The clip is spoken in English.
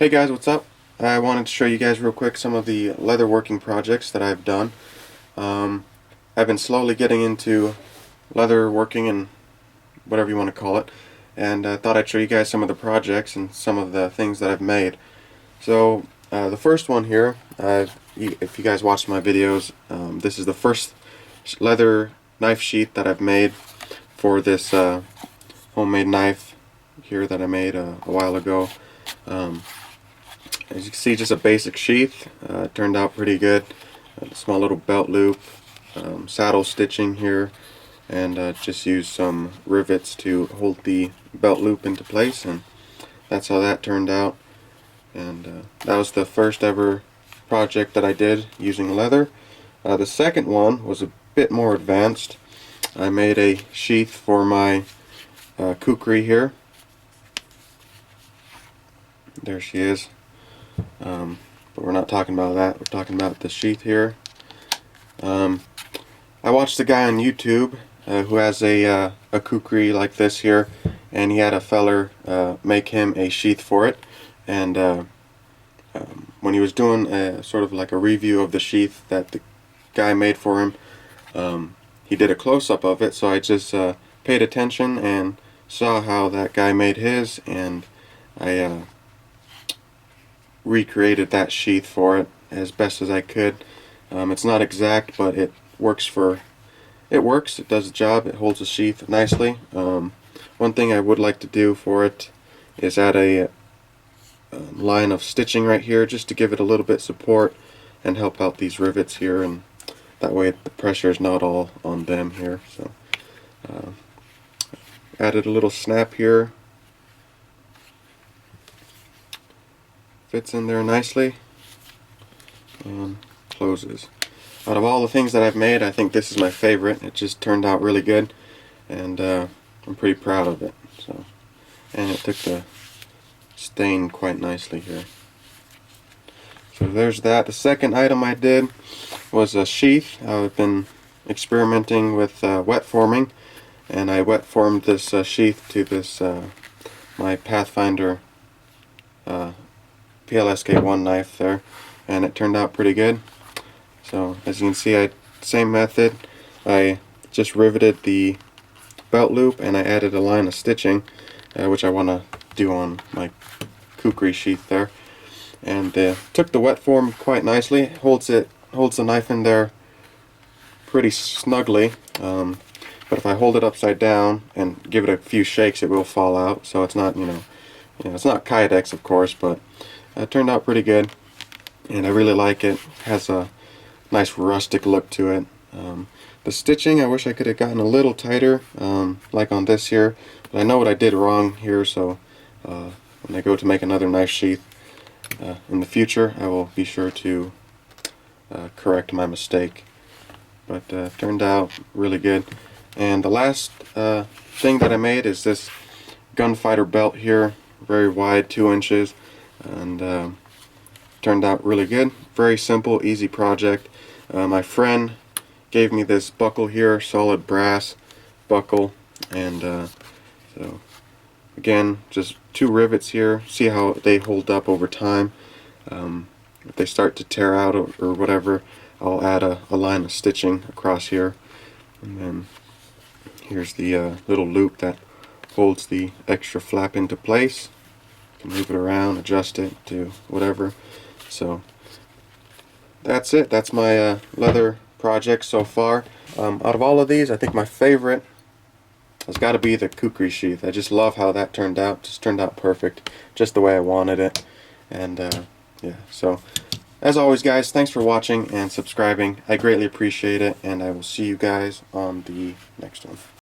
Hey guys, what's up? I wanted to show you guys real quick some of the leather working projects that I've done. Um, I've been slowly getting into leather working and whatever you want to call it, and I thought I'd show you guys some of the projects and some of the things that I've made. So the first one here, if you guys watched my videos, this is the first leather knife sheath that I've made for this homemade knife here that I made a while ago. As you can see, just a basic sheath. Turned out pretty good. A small little belt loop, saddle stitching here, and just used some rivets to hold the belt loop into place, and that's how that turned out. And that was the first ever project that I did using leather. The second one was a bit more advanced. I made a sheath for my kukri here. There she is. But we're not talking about that. We're talking about the sheath here. I watched a guy on YouTube who has a kukri like this here, and he had a feller make him a sheath for it. And when he was doing sort of like a review of the sheath that the guy made for him, he did a close-up of it, so I just paid attention and saw how that guy made his, and I recreated that sheath for it as best as I could. It's not exact, but it works. It does the job. It holds the sheath nicely. One thing I would like to do for it is add a line of stitching right here, just to give it a little bit support and help out these rivets here, and that way the pressure is not all on them here. So added a little snap here. Fits in there nicely and closes. Out of all the things that I've made, I think this is my favorite. It just turned out really good, and I'm pretty proud of it. So, and it took the stain quite nicely here. So there's that. The second item I did was a sheath. I've been experimenting with wet forming, and I wet formed this sheath to this my Pathfinder PLSK1 knife there, and it turned out pretty good. So as you can see, same method. I just riveted the belt loop, and I added a line of stitching, which I want to do on my kukri sheath there, and took the wet form quite nicely. Holds the knife in there pretty snugly, but if I hold it upside down and give it a few shakes, it will fall out. So it's not, it's not Kydex, of course, but it turned out pretty good, and I really like it. Has a nice rustic look to it. The stitching, I wish I could have gotten a little tighter, like on this here, but I know what I did wrong here, so when I go to make another knife sheath in the future, I will be sure to correct my mistake. But turned out really good. And the last thing that I made is this gunfighter belt here, very wide, 2 inches, and turned out really good. Very simple, easy project. My friend gave me this buckle here, solid brass buckle, and so again, just 2 rivets here. See how they hold up over time. If they start to tear out or whatever, I'll add a line of stitching across here, and then here's the little loop that holds the extra flap into place. You can move it around, adjust it to whatever. So that's it. That's my leather project so far. Out of all of these, I think my favorite has got to be the kukri sheath. I just love how that turned out. Just turned out perfect, just the way I wanted it. And yeah, so as always, guys, thanks for watching and subscribing. I greatly appreciate it, and I will see you guys on the next one.